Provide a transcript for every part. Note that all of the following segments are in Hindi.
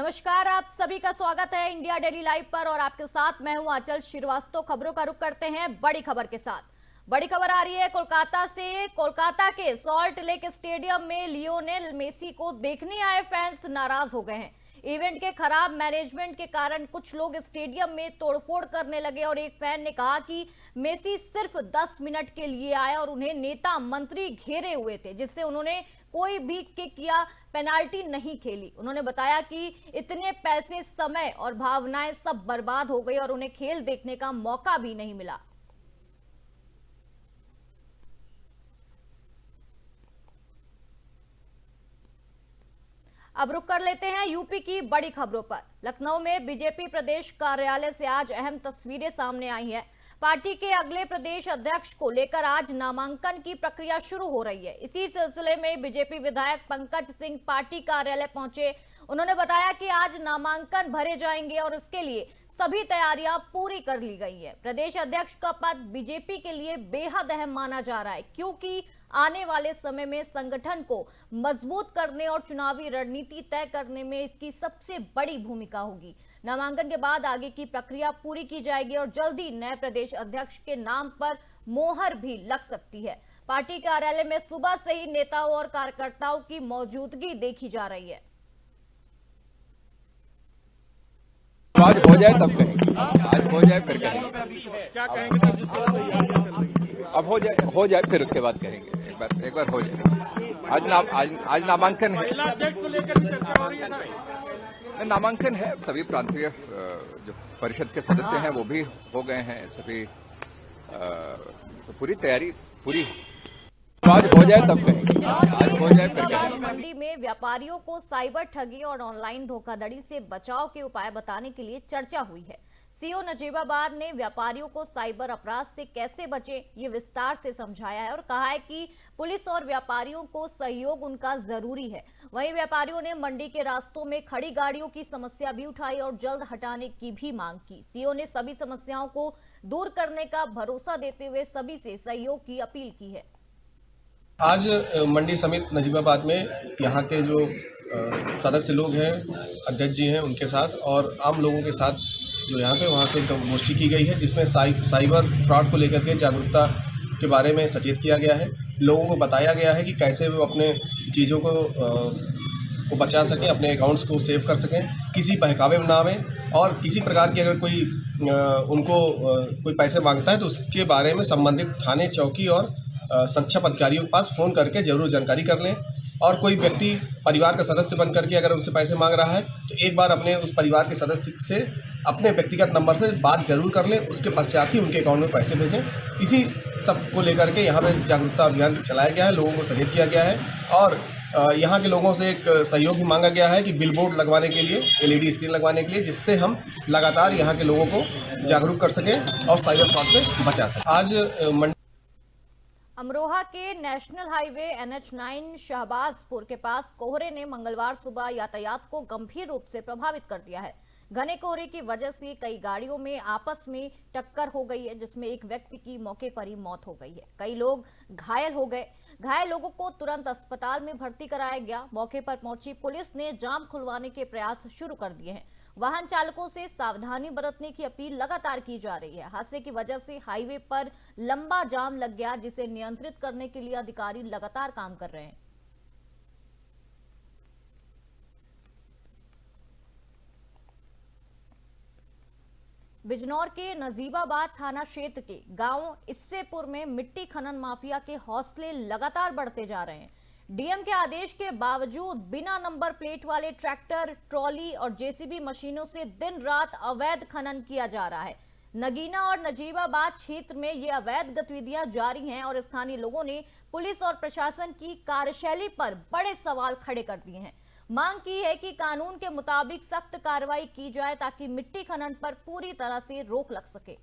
नमस्कार, आप सभी का स्वागत है इंडिया डेली लाइव पर और आपके साथ मैं हूं आंचल श्रीवास्तव। खबरों का रुख करते हैं बड़ी खबर के साथ। बड़ी खबर आ रही है कोलकाता से। कोलकाता के सॉल्ट लेक स्टेडियम में लियोनेल मेसी को देखने आए फैंस नाराज हो गए हैं। इवेंट के खराब मैनेजमेंट के कारण कुछ लोग स्टेडियम में तोड़फोड़ करने लगे और एक फैन ने कहा कि मेसी सिर्फ 10 मिनट के लिए आए और उन्हें नेता मंत्री घेरे हुए थे, जिससे उन्होंने कोई भी किक या पेनाल्टी नहीं खेली। उन्होंने बताया कि इतने पैसे, समय और भावनाएं सब बर्बाद हो गई और उन्हें खेल देखने का मौका भी नहीं मिला। अब रुक कर लेते हैं यूपी की बड़ी खबरों पर। लखनऊ में बीजेपी प्रदेश कार्यालय से आज अहम तस्वीरें सामने आई हैं। पार्टी के अगले प्रदेश अध्यक्ष को लेकर आज नामांकन की प्रक्रिया शुरू हो रही है। इसी सिलसिले में बीजेपी विधायक पंकज सिंह पार्टी कार्यालय पहुंचे। उन्होंने बताया कि आज नामांकन भरे जाएंगे और इसके लिए सभी तैयारियां पूरी कर ली गई है। प्रदेश अध्यक्ष का पद बीजेपी के लिए बेहद अहम माना जा रहा है, क्योंकि आने वाले समय में संगठन को मजबूत करने और चुनावी रणनीति तय करने में इसकी सबसे बड़ी भूमिका होगी। नामांकन के बाद आगे की प्रक्रिया पूरी की जाएगी और जल्द ही नए प्रदेश अध्यक्ष के नाम पर मोहर भी लग सकती है। पार्टी कार्यालय में सुबह से ही नेताओं और कार्यकर्ताओं की मौजूदगी देखी जा रही है। आज हो जाए तब कहेंगे, आज हो जाए फिर कहेंगे। क्या कहेंगे सर, जिस तरह तैयारियां चल रही है? अब हो जाए फिर उसके बाद कहेंगे। एक बार हो जाए। आज नामांकन है। महिला अध्यक्ष को लेकर चर्चा हो रही है सर। नामांकन है। सभी प्रांतीय जो परिषद के सदस्य हैं वो भी हो गए हैं। सभी तो पूरी तैयारी पूरी। आज हो जाए तब कहेंगे, आज हो जाए फिर कहेंगे। मंडी में व्यापारियों को साइबर ठगी और ऑनलाइन धोखाधड़ी से बचाव के उपाय बताने के लिए चर्चा हुई है। सीओ नजीबाबाद ने व्यापारियों को साइबर अपराध से कैसे बचे ये विस्तार से समझाया है और कहा है कि पुलिस और व्यापारियों को सहयोग उनका जरूरी है। वहीं व्यापारियों ने मंडी के रास्तों में खड़ी गाड़ियों की समस्या भी उठाई और जल्द हटाने की भी मांग की। सीओ ने सभी समस्याओं को दूर करने का भरोसा देते हुए सभी से सहयोग की अपील की है। आज मंडी समित नजीबाबाद में यहाँ के जो सदस्य लोग हैं, अध्यक्ष जी हैं, उनके साथ और आम लोगों के साथ जो यहाँ पे वहाँ से गोष्ठी की गई है, जिसमें साइबर फ्रॉड को लेकर के जागरूकता के बारे में सचेत किया गया है। लोगों को बताया गया है कि कैसे वो अपने चीज़ों को बचा सकें, अपने अकाउंट्स को सेव कर सकें, किसी बहकावे में ना आवें और किसी प्रकार की अगर कोई उनको कोई पैसे मांगता है तो उसके बारे में संबंधित थाने, चौकी और संक्षेप अधिकारियों के पास फ़ोन करके जरूर जानकारी कर लें। और कोई व्यक्ति परिवार का सदस्य बन करके अगर उनसे पैसे मांग रहा है तो एक बार अपने उस परिवार के सदस्य से अपने व्यक्तिगत नंबर से बात जरूर कर लें, उसके पश्चात ही उनके अकाउंट में पैसे भेजें। इसी सब को लेकर के यहाँ पे जागरूकता अभियान चलाया गया है, लोगों को सचेत किया गया है और यहाँ के लोगों से एक सहयोग भी मांगा गया है कि बिलबोर्ड लगवाने के लिए, LED स्क्रीन लगवाने के लिए, जिससे हम लगातार यहाँ के लोगों को जागरूक कर सकें और साइबर फ्रॉड से बचा सकें। आज अमरोहा के नेशनल हाईवे NH9 शहबाजपुर के पास कोहरे ने मंगलवार सुबह यातायात को गंभीर रूप से प्रभावित कर दिया है। घने कोहरे की वजह से कई गाड़ियों में आपस में टक्कर हो गई है, जिसमें एक व्यक्ति की मौके पर ही मौत हो गई है। कई लोग घायल हो गए। घायल लोगों को तुरंत अस्पताल में भर्ती कराया गया। मौके पर पहुंची पुलिस ने जाम खुलवाने के प्रयास शुरू कर दिए हैं। वाहन चालकों से सावधानी बरतने की अपील लगातार की जा रही है। हादसे की वजह से हाईवे पर लंबा जाम लग गया, जिसे नियंत्रित करने के लिए अधिकारी लगातार काम कर रहे हैं। बिजनौर के नजीबाबाद थाना क्षेत्र के गांव इस्सेपुर में मिट्टी खनन माफिया के हौसले लगातार बढ़ते जा रहे हैं। डीएम के आदेश के बावजूद बिना नंबर प्लेट वाले ट्रैक्टर, ट्रॉली और जेसीबी मशीनों से दिन रात अवैध खनन किया जा रहा है। नगीना और नजीबाबाद क्षेत्र में ये अवैध गतिविधियां जारी हैं और स्थानीय लोगों ने पुलिस और प्रशासन की कार्यशैली पर बड़े सवाल खड़े कर दिए हैं। मांग की है कि कानून के मुताबिक सख्त कार्रवाई की जाए ताकि मिट्टी खनन पर पूरी तरह से रोक लग सके।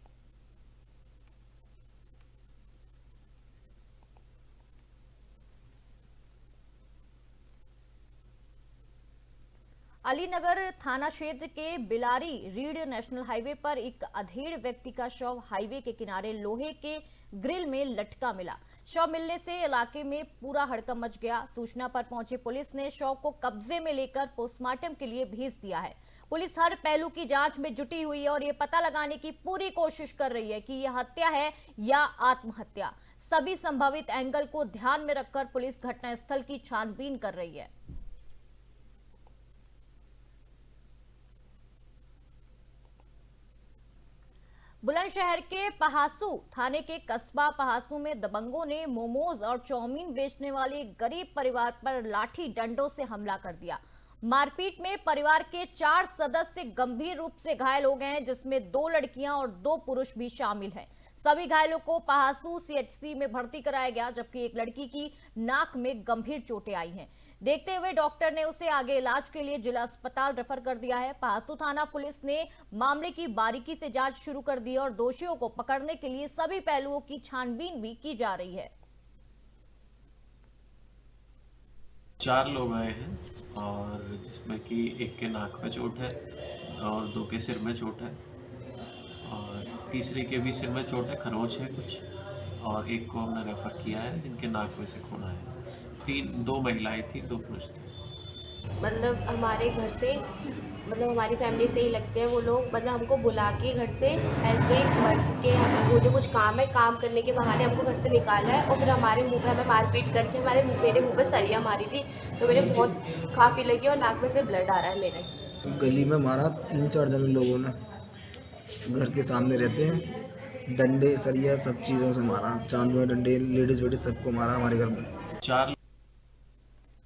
अलीनगर थाना क्षेत्र के बिलारी रीढ़ नेशनल हाईवे पर एक अधेड़ व्यक्ति का शव हाईवे के किनारे लोहे के ग्रिल में लटका मिला। शव मिलने से इलाके में पूरा हड़कंप मच गया। सूचना पर पहुंची पुलिस ने शव को कब्जे में लेकर पोस्टमार्टम के लिए भेज दिया है। पुलिस हर पहलू की जांच में जुटी हुई है और ये पता लगाने की पूरी कोशिश कर रही है कि यह हत्या है या आत्महत्या। सभी संभावित एंगल को ध्यान में रखकर पुलिस घटनास्थल की छानबीन कर रही है। बुलंदशहर के पहासू थाने के कस्बा पहासू में दबंगों ने मोमोज और चाउमीन बेचने वाले गरीब परिवार पर लाठी डंडों से हमला कर दिया। मारपीट में परिवार के 4 सदस्य गंभीर रूप से घायल हो गए हैं, जिसमें 2 लड़कियां और 2 पुरुष भी शामिल हैं। सभी घायलों को पहासू सीएचसी में भर्ती कराया गया, जबकि एक लड़की की नाक में गंभीर चोटें आई हैं। देखते हुए डॉक्टर ने उसे आगे इलाज के लिए जिला अस्पताल रेफर कर दिया है। पहासू थाना पुलिस ने मामले की बारीकी से जांच शुरू कर दी और दोषियों को पकड़ने के लिए सभी पहलुओं की छानबीन भी की जा रही है। 4 लोग आए हैं और जिसमें कि एक के नाक में चोट है और 2 के सिर में चोट है और तीसरे के भी सिर में चोट है, खरोच है कुछ, और एक को हमने रेफर किया है जिनके नाक में से खून आया है। 2 महिलाएं थी, 2 पुरुष थे। मतलब हमारे घर से, मतलब हमारी फैमिली से ही लगते हैं वो लोग। मतलब हमको बुला के घर से ऐसे के वो जो कुछ काम है, काम करने के बहाने हमको घर से निकाला है और फिर हमारे मुंह पे हमें मारपीट करके मेरे मुंह पे सरिया मारी थी, तो मेरे बहुत काफ़ी लगी और नाक में से ब्लड आ रहा है मेरे। गली में मारा 3-4 जन लोगों ने, घर के सामने रहते हैं, डंडे सरिया सब चीज़ों से मारा, चांद में डंडे, लेडीज वेडीज सबको मारा हमारे घर में। 4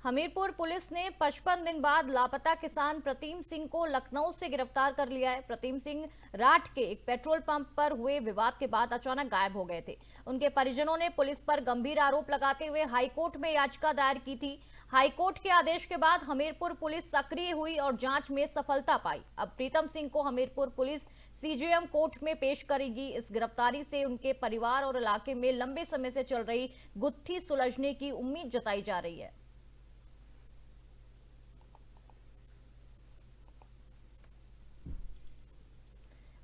हमीरपुर पुलिस ने 55 दिन बाद लापता किसान प्रतीम सिंह को लखनऊ से गिरफ्तार कर लिया है। प्रतीम सिंह राठ के एक पेट्रोल पंप पर हुए विवाद के बाद अचानक गायब हो गए थे। उनके परिजनों ने पुलिस पर गंभीर आरोप लगाते हुए हाईकोर्ट में याचिका दायर की थी। हाईकोर्ट के आदेश के बाद हमीरपुर पुलिस सक्रिय हुई और जांच में सफलता पाई। अब प्रीतम सिंह को हमीरपुर पुलिस सीजेएम कोर्ट में पेश करेगी। इस गिरफ्तारी से उनके परिवार और इलाके में लंबे समय से चल रही गुत्थी सुलझने की उम्मीद जताई जा रही है।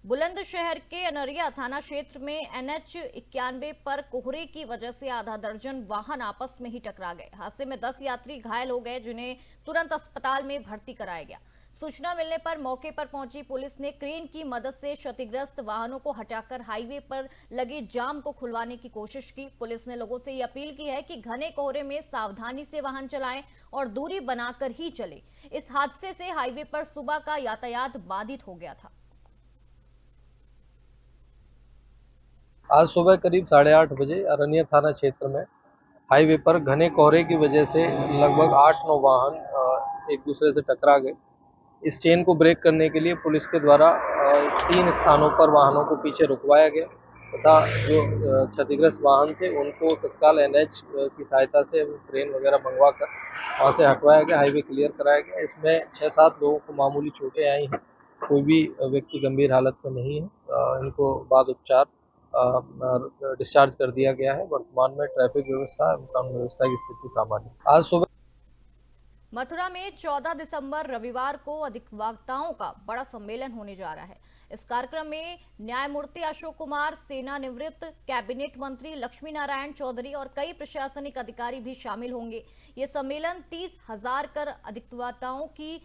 बुलंदशहर के अनरिया थाना क्षेत्र में NH 91 पर कोहरे की वजह से आधा दर्जन वाहन आपस में ही टकरा गए। हादसे में 10 यात्री घायल हो गए, जिन्हें तुरंत अस्पताल में भर्ती कराया गया। सूचना मिलने पर मौके पर पहुंची पुलिस ने क्रेन की मदद से क्षतिग्रस्त वाहनों को हटाकर हाईवे पर लगे जाम को खुलवाने की कोशिश की। पुलिस ने लोगों से ये अपील की है कि घने कोहरे में सावधानी से वाहन चलाएं और दूरी बनाकर ही चलें। इस हादसे से हाईवे पर सुबह का यातायात बाधित हो गया था। आज सुबह करीब 8:30 बजे अरनिया थाना क्षेत्र में हाईवे पर घने कोहरे की वजह से लगभग 8-9 वाहन एक दूसरे से टकरा गए। इस चेन को ब्रेक करने के लिए पुलिस के द्वारा 3 स्थानों पर वाहनों को पीछे रुकवाया गया तथा जो क्षतिग्रस्त वाहन थे उनको तत्काल NH की सहायता से क्रेन वगैरह मंगवा कर वहाँ से हटवाया गया, हाईवे क्लियर कराया गया। इसमें 6-7 लोगों को मामूली चोटें आई हैं, कोई भी व्यक्ति गंभीर हालत में नहीं है। इनको बाद उपचार डिस्चार्ज कर दिया गया है। वर्तमान में ट्रैफिक व्यवस्था एवं कानून व्यवस्था की स्थिति सामान्य। आज सुबह मथुरा में 14 दिसंबर रविवार को अधिवक्ताओं का बड़ा सम्मेलन होने जा रहा है। इस कार्यक्रम में न्यायमूर्ति अशोक कुमार, सेवानिवृत्त कैबिनेट मंत्री लक्ष्मी नारायण चौधरी और कई प्रशासनिक अधिकारी भी शामिल होंगे। ये सम्मेलन 30,000 कर अधिवक्ताओं की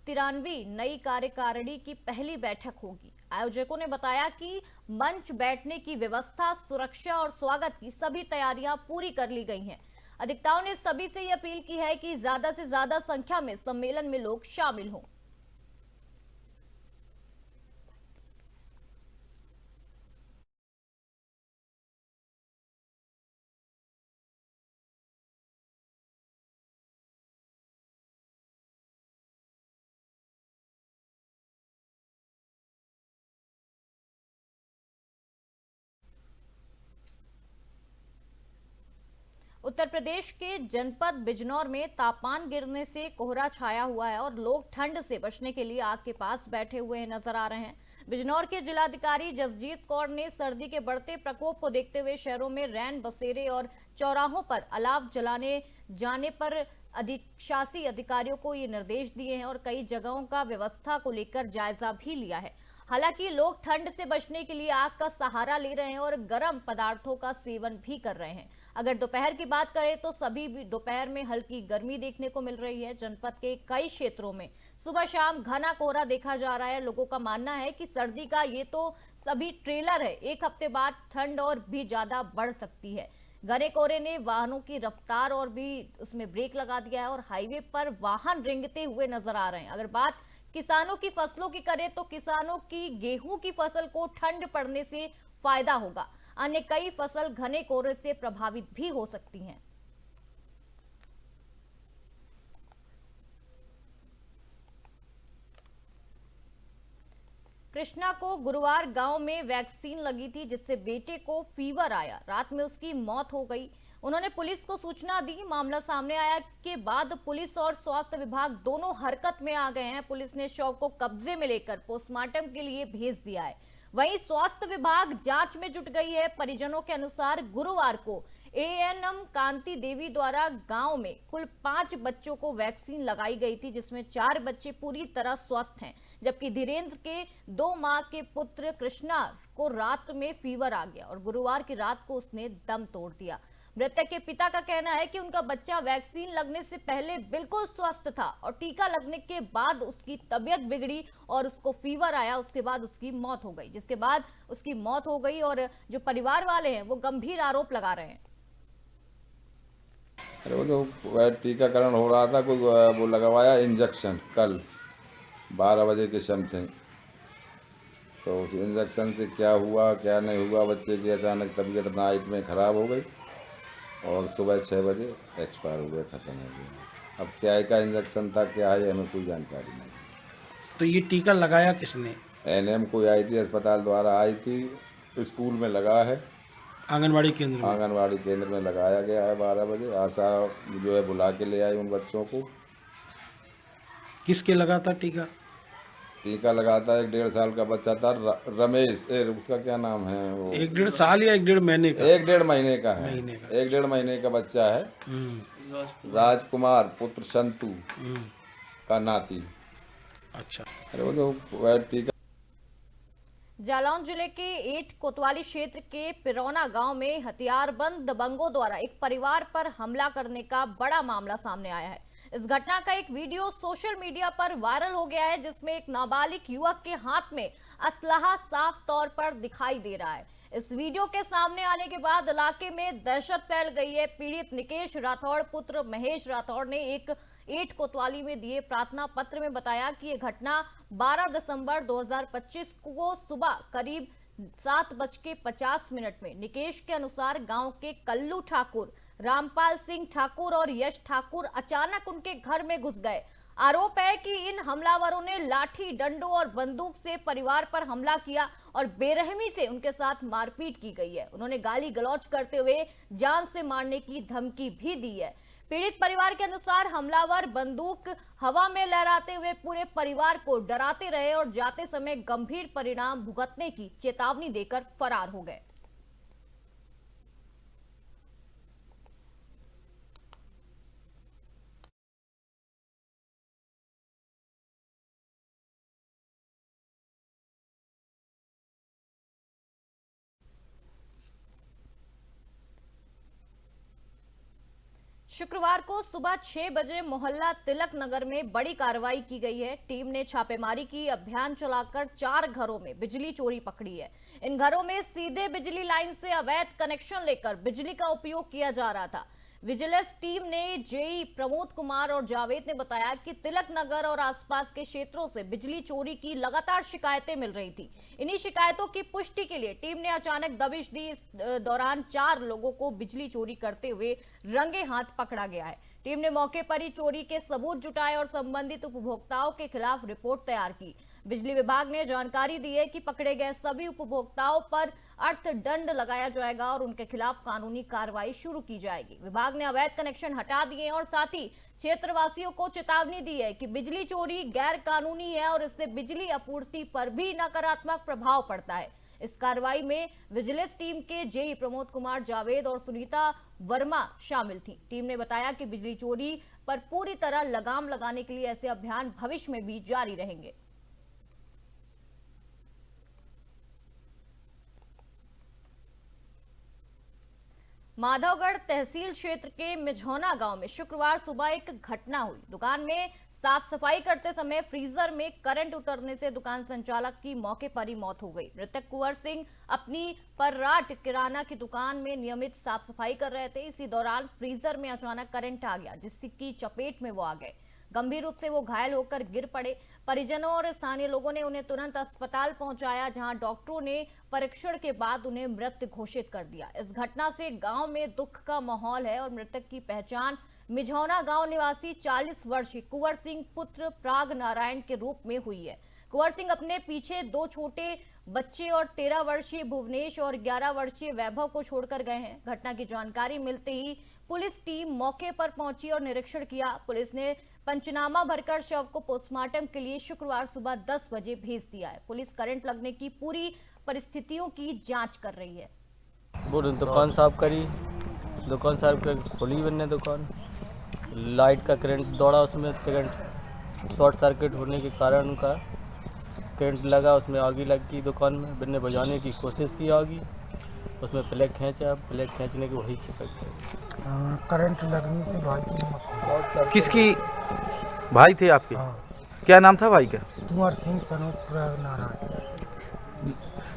93वीं नई कार्यकारिणी की पहली बैठक होगी। आयोजकों ने बताया कि मंच बैठने की व्यवस्था, सुरक्षा और स्वागत की सभी तैयारियां पूरी कर ली गई हैं। अधिवक्ताओं ने सभी से ये अपील की है कि ज्यादा से ज्यादा संख्या में सम्मेलन में लोग शामिल हों। उत्तर प्रदेश के जनपद बिजनौर में तापमान गिरने से कोहरा छाया हुआ है और लोग ठंड से बचने के लिए आग के पास बैठे हुए नजर आ रहे हैं। बिजनौर के जिलाधिकारी जसजीत कौर ने सर्दी के बढ़ते प्रकोप को देखते हुए शहरों में रैन बसेरे और चौराहों पर अलाव जलाने जाने पर अधिशासी अधिकारियों को ये निर्देश दिए हैं और कई जगहों का व्यवस्था को लेकर जायजा भी लिया है। हालांकि लोग ठंड से बचने के लिए आग का सहारा ले रहे हैं और गर्म पदार्थों का सेवन भी कर रहे हैं। अगर दोपहर की बात करें तो सभी भी दोपहर में हल्की गर्मी देखने को मिल रही है। जनपद के कई क्षेत्रों में सुबह शाम घना कोहरा देखा जा रहा है। लोगों का मानना है कि सर्दी का ये तो सभी ट्रेलर है, एक हफ्ते बाद ठंड और भी ज्यादा बढ़ सकती है। घने कोहरे ने वाहनों की रफ्तार और भी उसमें ब्रेक लगा दिया है और हाईवे पर वाहन रेंगते हुए नजर आ रहे हैं। अगर बात किसानों की फसलों की करें तो किसानों की गेहूं की फसल को ठंड पड़ने से फायदा होगा। अन्य कई फसल घने कोहरे से प्रभावित भी हो सकती हैं। कृष्णा को गुरुवार गांव में वैक्सीन लगी थी, जिससे बेटे को फीवर आया। रात में उसकी मौत हो गई। उन्होंने पुलिस को सूचना दी। मामला सामने आया के बाद पुलिस और स्वास्थ्य विभाग दोनों हरकत में आ गए हैं। पुलिस ने शव को कब्जे में लेकर पोस्टमार्टम के लिए भेज दिया है। वहीं स्वास्थ्य विभाग जांच में जुट गई है। परिजनों के अनुसार गुरुवार को एएनएम कांति देवी द्वारा गांव में कुल 5 बच्चों को वैक्सीन लगाई गई थी, जिसमें 4 बच्चे पूरी तरह स्वस्थ हैं, जबकि धीरेन्द्र के 2 माह के पुत्र कृष्णा को रात में फीवर आ गया और गुरुवार की रात को उसने दम तोड़ दिया। मृतक के पिता का कहना है कि उनका बच्चा वैक्सीन लगने से पहले बिल्कुल स्वस्थ था और टीका लगने के बाद उसकी तबीयत बिगड़ी और उसको फीवर आया। उसके बाद उसकी मौत हो गई, जिसके बाद उसकी मौत हो गई और जो परिवार वाले हैं वो गंभीर आरोप लगा रहे हैं। अरे वो जो टीकाकरण हो रहा था, कोई वो लगवाया इंजेक्शन कल 12 बजे के समथिंग, तो उस इंजेक्शन से क्या हुआ क्या नहीं हुआ, बच्चे की अचानक तबीयत नाइट में ख़राब हो गई और सुबह 6 बजे एक्सपायर हो गए, ख़त्म हो गया। अब क्या का इंजेक्शन था क्या है हमें कोई जानकारी नहीं। तो ये टीका लगाया किसने? एनएम कोई आई थी, अस्पताल द्वारा आई थी, स्कूल में लगा है, आंगनवाड़ी केंद्र में। आंगनवाड़ी केंद्र में लगाया गया है। 12 बजे आशा जो है बुला के ले आई उन बच्चों को। किसके लगा था टीका? टीका लगाता 1.5 साल का बच्चा था, रमेश, उसका क्या नाम है वो? 1.5 साल या 1.5 महीने का? 1.5 महीने का है। 1.5 महीने का बच्चा है। राजकुमार पुत्र संतु का नाती। अच्छा। अरे वो जो टीका। जालौन जिले के एट कोतवाली क्षेत्र के पिरौना गांव में हथियारबंद दबंगों द्वारा एक परिवार पर हमला करने का बड़ा मामला सामने आया है। इस घटना का एक वीडियो सोशल मीडिया पर वायरल हो गया है, जिसमें एक नाबालिग युवक के हाथ में असलहा साफ तौर पर दिखाई दे रहा है। इस वीडियो के सामने आने के बाद इलाके में दहशत फैल गई है। पीड़ित निकेश राठौड़ पुत्र महेश राठौड़ ने एक एट कोतवाली में दिए प्रार्थना पत्र में बताया कि यह घटना 12 दिसंबर 2025 को सुबह करीब 7:50 में निकेश के अनुसार गांव के कल्लू ठाकुर, रामपाल सिंह ठाकुर और यश ठाकुर अचानक उनके घर में घुस गए। आरोप है कि इन हमलावरों ने लाठी, डंडों और बंदूक से परिवार पर हमला किया और बेरहमी से उनके साथ मारपीट की गई है। उन्होंने गाली गलौज करते हुए जान से मारने की धमकी भी दी है। पीड़ित परिवार के अनुसार हमलावर बंदूक हवा में लहराते हुए पूरे परिवार को डराते रहे और जाते समय गंभीर परिणाम भुगतने की चेतावनी देकर फरार हो गए। शुक्रवार को सुबह 6 बजे मोहल्ला तिलक नगर में बड़ी कार्रवाई की गई है। टीम ने छापेमारी की, अभियान चलाकर 4 घरों में बिजली चोरी पकड़ी है। इन घरों में सीधे बिजली लाइन से अवैध कनेक्शन लेकर बिजली का उपयोग किया जा रहा था। विजिलेंस टीम ने जेई प्रमोद कुमार और जावेद ने बताया कि तिलक नगर और आसपास के क्षेत्रों से बिजली चोरी की लगातार शिकायतें मिल रही थी। इन्हीं शिकायतों की पुष्टि के लिए टीम ने अचानक दबिश दी। इस दौरान 4 लोगों को बिजली चोरी करते हुए रंगे हाथ पकड़ा गया है। टीम ने मौके पर ही चोरी के सबूत जुटाए और संबंधित उपभोक्ताओं के खिलाफ रिपोर्ट तैयार की। बिजली विभाग ने जानकारी दी है कि पकड़े गए सभी उपभोक्ताओं पर अर्थदंड लगाया जाएगा और उनके खिलाफ कानूनी कार्रवाई शुरू की जाएगी। विभाग ने अवैध कनेक्शन हटा दिए और साथ ही क्षेत्रवासियों को चेतावनी दी है कि बिजली चोरी गैर कानूनी है और इससे बिजली आपूर्ति पर भी नकारात्मक प्रभाव पड़ता है। इस कार्रवाई में विजिलेंस टीम के जेई प्रमोद कुमार, जावेद और सुनीता वर्मा शामिल थी। टीम ने बताया कि बिजली चोरी पर पूरी तरह लगाम लगाने के लिए ऐसे अभियान भविष्य में भी जारी रहेंगे। माधवगढ़ तहसील क्षेत्र के मिझौना गांव में शुक्रवार सुबह एक घटना हुई। दुकान में साफ सफाई करते समय फ्रीजर में करंट उतरने से दुकान संचालक की मौके पर ही मौत हो गई। मृतक कुंवर सिंह अपनी पर्राट किराना की दुकान में नियमित साफ सफाई कर रहे थे। इसी दौरान फ्रीजर में अचानक करंट आ गया, जिसकी चपेट में वो आ गए। गंभीर रूप से वो घायल होकर गिर पड़े। परिजनों और स्थानीय लोगों ने उन्हें तुरंत अस्पताल पहुंचाया, जहां डॉक्टरों ने परीक्षण के बाद उन्हें मृत घोषित कर दिया। इस घटना से गांव में दुख का माहौल है और मृतक की पहचान मिझौना गांव निवासी 40 वर्षीय कुंवर सिंह पुत्र प्राग नारायण के रूप में हुई है। कुंवर सिंह अपने पीछे 2 छोटे बच्चे और 13 वर्षीय भुवनेश और 11 वर्षीय वैभव को छोड़कर गए हैं। घटना की जानकारी मिलते ही पुलिस टीम मौके पर पहुंची और निरीक्षण किया। पुलिस ने पंचनामा भरकर शव को पोस्टमार्टम के लिए शुक्रवार सुबह 10 बजे भेज दिया है। पुलिस करंट लगने की पूरी परिस्थितियों की जांच कर रही है। वो दुकान साफ करी, दुकान साफ कर खोली बनने दुकान, लाइट का करंट दौड़ा, उसमें करंट शॉर्ट सर्किट होने के कारण उनका करंट लगा, उसमें आगी लग गई दुकान में। बिन्ने बजाने की कोशिश की आगी, उसमें प्लग खींचा, प्लग खींचने के वही चिपक गए। करंट लगने से भाई की मौत हो गई। किसकी भाई थे आपके? हाँ। क्या नाम था भाई का? कुंवर सिंह सनोत प्राग नारायण।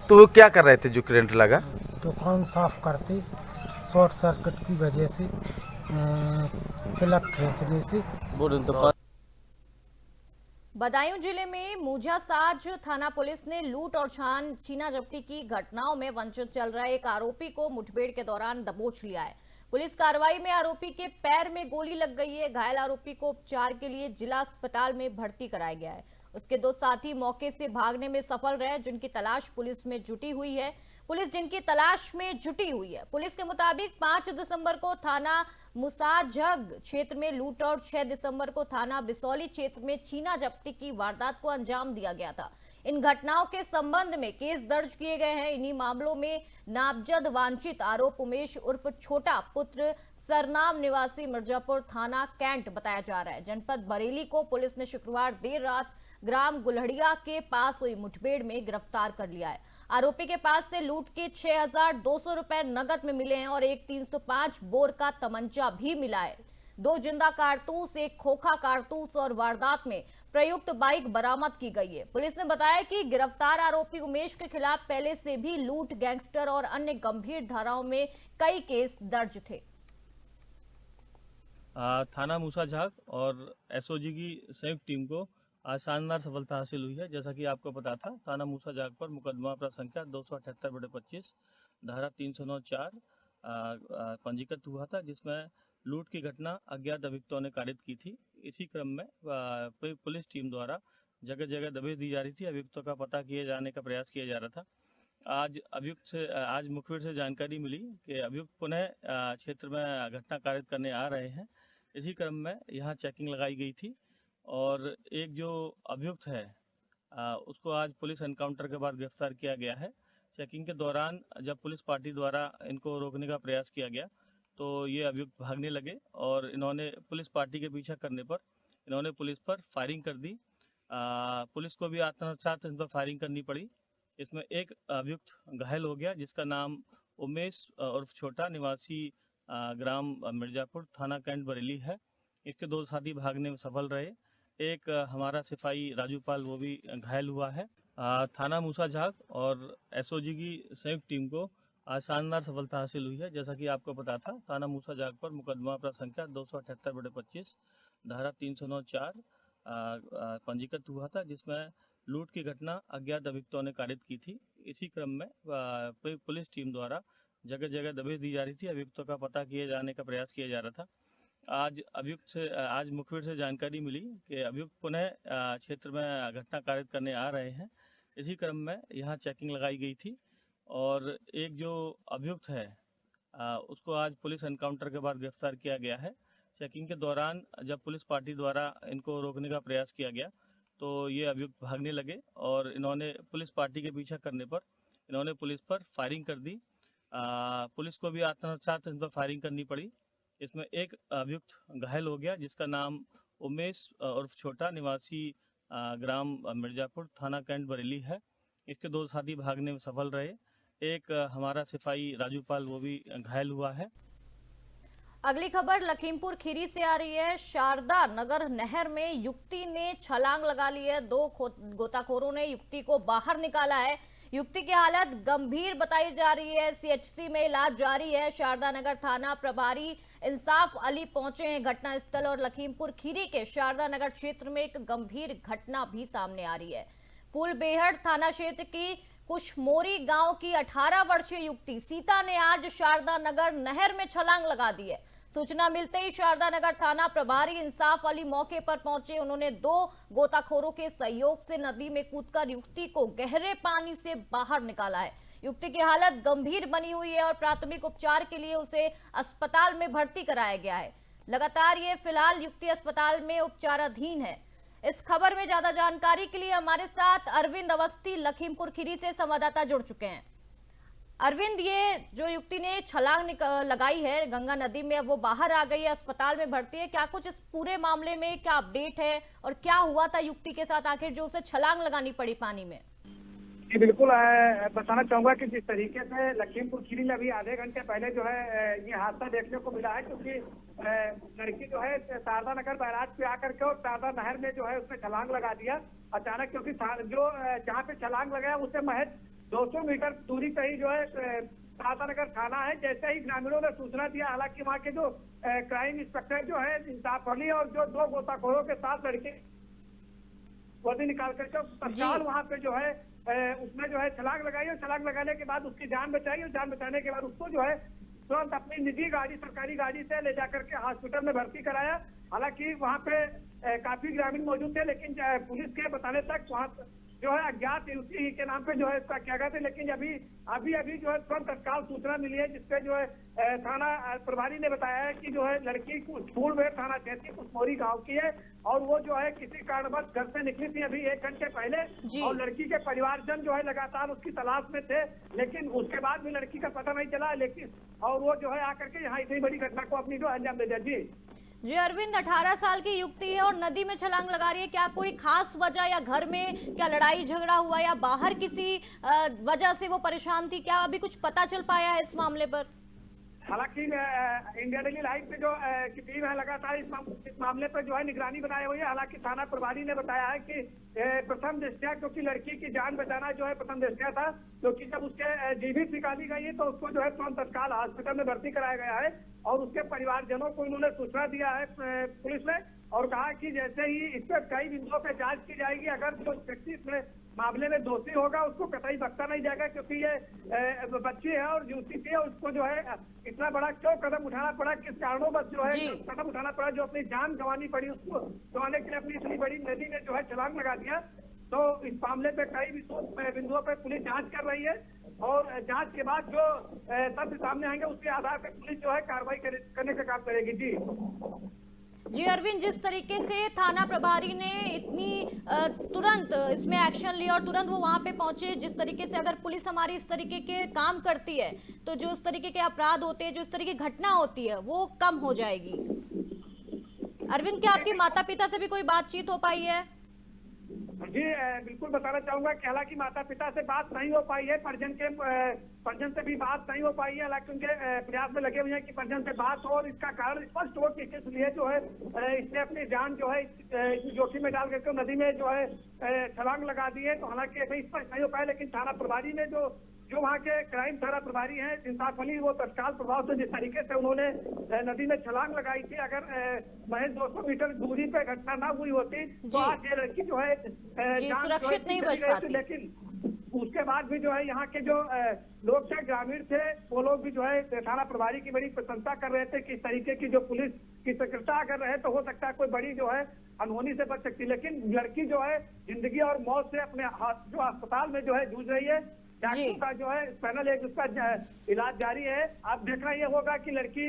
तो वो क्या कर रहे थे जो करंट लगा? दुकान साफ करते, शॉर्ट सर्किट की वजह से प्लग खींचने से वो दुकान। बदायूं जिले में मूझासाज थाना पुलिस ने लूट और छीना झपटी की घटनाओं में वंचित चल रहे एक आरोपी को मुठभेड़ के दौरान दबोच लिया है। पुलिस कार्रवाई में आरोपी के पैर में गोली लग गई है। घायल आरोपी को उपचार के लिए जिला अस्पताल में भर्ती कराया गया है। उसके 2 साथी मौके से भागने में सफल रहे, जिनकी तलाश पुलिस में जुटी हुई है। पुलिस के मुताबिक 5 दिसंबर को थाना मुसाझग क्षेत्र में लूट और 6 दिसंबर को थाना बिसौली क्षेत्र में छीना झपटी की वारदात को अंजाम दिया गया था। इन घटनाओं के संबंध में केस दर्ज किए गए हैं। इन्हीं मामलों में नामजद वांछित आरोप उमेश उर्फ छोटा पुत्र सरनाम निवासी मिर्जापुर थाना कैंट बताया जा रहा है। जनपद बरेली को पुलिस ने शुक्रवार देर रात ग्राम गुलहड़िया के पास हुई मुठभेड़ में गिरफ्तार कर लिया है। आरोपी के पास से लूट के 6,200 रुपए नगद में मिले हैं और एक 305 बोर का तमंचा भी मिला है। 2 जिंदा कारतूस, एक खोखा कारतूस और वारदात में प्रयुक्त बाइक बरामद की गई है। पुलिस ने बताया कि गिरफ्तार आरोपी उमेश के खिलाफ पहले से भी लूट, गैंगस्टर और अन्य गंभीर धाराओं में कई केस दर्ज थे। थाना मूसाझाग और एसओजी की संयुक्त टीम को आज शानदार सफलता हासिल हुई है। जैसा कि आपको पता था, थाना मूसाझाग पर मुकदमा अपराध संख्या 278/25 धारा 309(4) पंजीकृत हुआ था, जिसमें लूट की घटना अज्ञात अभियुक्तों ने कारित की थी। इसी क्रम में पुलिस टीम द्वारा जगह जगह दबिश दी जा रही थी, अभियुक्तों का पता किए जाने का प्रयास किया जा रहा था। आज मुखबिर से जानकारी मिली कि अभियुक्त पुनः क्षेत्र में घटना कारित करने आ रहे हैं। इसी क्रम में यहाँ चेकिंग लगाई गई थी और एक जो अभियुक्त है उसको आज पुलिस एनकाउंटर के बाद गिरफ्तार किया गया है। चेकिंग के दौरान जब पुलिस पार्टी द्वारा इनको रोकने का प्रयास किया गया तो ये अभियुक्त भागने लगे और इन्होंने पुलिस पार्टी के पीछा करने पर इन्होंने पुलिस पर फायरिंग कर दी। पुलिस को भी आत्मरक्षा इन पर फायरिंग करनी पड़ी। इसमें एक अभियुक्त घायल हो गया, जिसका नाम उमेश उर्फ छोटा निवासी ग्राम मिर्जापुर थाना कैंट बरेली है। इसके 2 साथी भागने में सफल रहे। एक हमारा सिपाही राजूपाल वो भी घायल हुआ है। थाना मूसाझाग और एसओजी की संयुक्त टीम को आज शानदार सफलता हासिल हुई है। जैसा कि आपको पता था, थाना मूसाझाग पर मुकदमा अपराध संख्या 278/25 धारा 309(4) पंजीकृत हुआ था, जिसमें लूट की घटना अज्ञात अभियुक्तों ने कारित की थी। इसी क्रम में पुलिस टीम द्वारा जगह जगह दबिश दी जा रही थी, अभियुक्तों का पता किए जाने का प्रयास किया जा रहा था। आज मुखबिर से जानकारी मिली कि अभियुक्त पुनः क्षेत्र में घटना कारित करने आ रहे हैं। इसी क्रम में यहाँ चेकिंग लगाई गई थी और एक जो अभियुक्त है उसको आज पुलिस एनकाउंटर के बाद गिरफ्तार किया गया है। चेकिंग के दौरान जब पुलिस पार्टी द्वारा इनको रोकने का प्रयास किया गया तो ये अभियुक्त भागने लगे और इन्होंने पुलिस पार्टी के पीछा करने पर इन्होंने पुलिस पर फायरिंग कर दी। पुलिस को भी आत्मरक्षा इन पर फायरिंग करनी पड़ी। इसमें एक अभियुक्त घायल हो गया, जिसका नाम उमेश उर्फ छोटा निवासी ग्राम मिर्जापुर थाना कैंट बरेली है। इसके 2 साथी भागने में सफल रहे। एक हमारा सिपाही राजूपाल वो भी घायल हुआ है। अगली खबर लखीमपुर खीरी से आ रही है। शारदा नगर नहर में युवती ने छलांग लगा ली है। दो गोताखोरों ने युवती को बाहर निकाला है। युवती की हालत गंभीर बताई जा रही है। सीएचसी में इलाज जारी है। शारदा नगर थाना प्रभारी इंसाफ अली पहुंचे हैं घटनास्थल और लखीमपुर खीरी के शारदा नगर क्षेत्र में एक गंभीर घटना भी सामने आ रही है। फूलबेहड़ थाना क्षेत्र की कुशमोरी गांव की 18 वर्षीय युवती सीता ने आज शारदा नगर नहर में छलांग लगा दी है। सूचना मिलते ही शारदा नगर थाना प्रभारी इंसाफ अली मौके पर पहुंचे। उन्होंने 2 गोताखोरों के सहयोग से नदी में कूदकर युवती को गहरे पानी से बाहर निकाला है। युवती की हालत गंभीर बनी हुई है और प्राथमिक उपचार के लिए उसे अस्पताल में भर्ती कराया गया है। लगातार ये फिलहाल युवती अस्पताल में उपचाराधीन है। इस खबर में ज्यादा जानकारी के लिए हमारे साथ अरविंद अवस्थी लखीमपुर खीरी से संवाददाता जुड़ चुके हैं। अरविंद, ये जो युवती ने छलांग लगाई है गंगा नदी में, अब वो बाहर आ गई है, अस्पताल में भर्ती है, क्या कुछ इस पूरे मामले में क्या अपडेट है और क्या हुआ था युवती के साथ आखिर जो उसे छलांग लगानी पड़ी पानी में? जी बिल्कुल, बताना चाहूंगा कि जिस तरीके से लखीमपुर खीरी में अभी आधे घंटे पहले जो है ये हादसा देखने को मिला है, क्योंकि लड़की जो है शारदा नगर बैराज पे आकर के और शारदा नहर में जो है उसने छलांग लगा दिया अचानक, क्योंकि जो जहाँ पे छलांग लगाया उससे महज 200 मीटर दूरी पे ही जो है शारदा नगर थाना है। जैसे ही ग्रामीणों ने सूचना दिया, हालांकि वहाँ के जो क्राइम इंस्पेक्टर जो है इंसाफ अली और जो 2 गोताखोरों के साथ लड़के वर्दी निकाल करके तत्काल वहाँ पे जो है उसमें जो है छलांग लगाई और छलांग लगाने के बाद उसकी जान बचाई और जान बचाने के बाद उसको जो है तुरंत अपनी निजी गाड़ी, सरकारी गाड़ी से ले जाकर के हॉस्पिटल में भर्ती कराया। हालांकि वहाँ पे काफी ग्रामीण मौजूद थे, लेकिन पुलिस के बताने तक वहाँ जो है अज्ञात युवती के नाम पे जो है इसका क्या कहते हैं, लेकिन अभी जो है तुरंत तत्काल सूचना मिली है, जिसपे जो है थाना प्रभारी ने बताया है कि जो है लड़की फूलबेहड़ थाना क्षेत्र कुशमोरी गांव की है और वो जो है किसी कारणवश घर से निकली थी अभी 1 घंटे पहले, और लड़की के परिवारजन जो है लगातार उसकी तलाश में थे, लेकिन उसके बाद भी लड़की का पता नहीं चला। लेकिन और वो जो है आकर के यहाँ इतनी बड़ी घटना को अपनी जो अंजाम दे दिया। जी अरविंद, 18 साल की युवती है और नदी में छलांग लगा रही है, क्या कोई खास वजह या घर में क्या लड़ाई झगड़ा हुआ या बाहर किसी वजह से वो परेशान थी, क्या अभी कुछ पता चल पाया है इस मामले पर? हालांकि इंडिया डेली लाइव पे जो की टीम है लगातार इस मामले पर जो है निगरानी बनाई हुई है। हालांकि थाना प्रभारी ने बताया है कि प्रथम दृष्टया, क्योंकि लड़की की जान बचाना जो है प्रथम दृष्टया था, क्योंकि जब उसके जीवित निकाली गई है तो उसको जो है तुरंत तत्काल हॉस्पिटल में भर्ती कराया गया है और उसके परिवारजनों को इन्होंने सूचना दिया है पुलिस ने और कहा कि जैसे ही इस पर कई बिंदुओं पर जांच की जाएगी, अगर जो व्यक्ति इसमें मामले में दोषी होगा उसको कतई बख्शा नहीं जाएगा, क्योंकि ये बच्ची है और युवती थी, उसको जो है इतना बड़ा क्यों कदम उठाना पड़ा, किस कारणों बस जो है कदम उठाना पड़ा, जो अपनी जान गंवानी पड़ी, उसको गंवाने के लिए अपनी इतनी बड़ी नदी में जो है छलांग लगा दिया। तो इस मामले पे कई बिंदुओं पर पुलिस जांच कर रही है और जांच के बाद जो तथ्य सामने आएंगे उसके आधार पर पुलिस जो है कार्रवाई करने का काम करेगी। जी अरविंद, जिस तरीके से थाना प्रभारी ने इतनी तुरंत इसमें एक्शन लिया और तुरंत वो वहां पे पहुंचे, जिस तरीके से अगर पुलिस हमारी इस तरीके के काम करती है तो जो इस तरीके के अपराध होते हैं, जो इस तरीके की घटना होती है वो कम हो जाएगी। अरविंद, क्या आपके माता पिता से भी कोई बातचीत हो पाई है? जी बिल्कुल बताना चाहूंगा कि हालांकि माता पिता से बात नहीं हो पाई है, परिजन से भी बात नहीं हो पाई है। हालांकि उनके प्रयास में लगे हुए हैं कि परिजन से बात हो और इसका कारण स्पष्ट हो कि किस लिए जो है इसने अपनी जान जो है जोखिम में डाल करके नदी में जो है छलांग लगा दी है। तो हालांकि अभी स्पष्ट नहीं हो पाया, लेकिन थाना प्रभारी ने जो वहाँ के क्राइम थाना प्रभारी हैं इंसाफ अली, वो तत्काल प्रभाव से जिस तरीके से उन्होंने नदी में छलांग लगाई थी, अगर महज 200 मीटर दूरी पे घटना ना हुई होती तो आज ये लड़की जो है सुरक्षित नहीं बच पाती। लेकिन उसके बाद भी जो है यहाँ के जो लोग थे, ग्रामीण थे, वो लोग भी जो है थाना प्रभारी की बड़ी प्रशंसा कर रहे थे कि इस तरीके की जो पुलिस की सक्रियता कर रहे तो हो सकता है कोई बड़ी जो है अनहोनी से बच सकती, लेकिन लड़की जो है जिंदगी और मौत से अपने जो अस्पताल में जो है जूझ रही है। डॉक्टर का जो है पैनल एक उसका इलाज जारी है। अब देखना ये होगा कि लड़की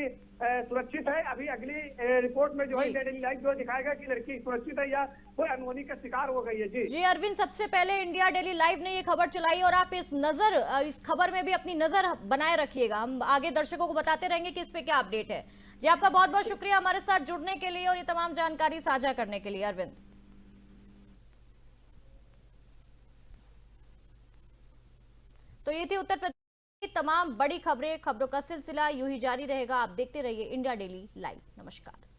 सुरक्षित है। अभी अगली रिपोर्ट में जो है डेली लाइव जो दिखाएगा कि लड़की सुरक्षित है या कोई अनहोनी का शिकार हो गई है। जी अरविंद, सबसे पहले इंडिया डेली लाइव ने ये खबर चलाई और आप इस खबर में भी अपनी नजर बनाए रखिएगा। हम आगे दर्शकों को बताते रहेंगे कि इस पे क्या अपडेट है। जी आपका बहुत बहुत शुक्रिया हमारे साथ जुड़ने के लिए और ये तमाम जानकारी साझा करने के लिए अरविंद। तो ये थी उत्तर प्रदेश तमाम बड़ी खबरों का सिलसिला यूं ही जारी रहेगा। आप देखते रहिए इंडिया डेली लाइव। नमस्कार।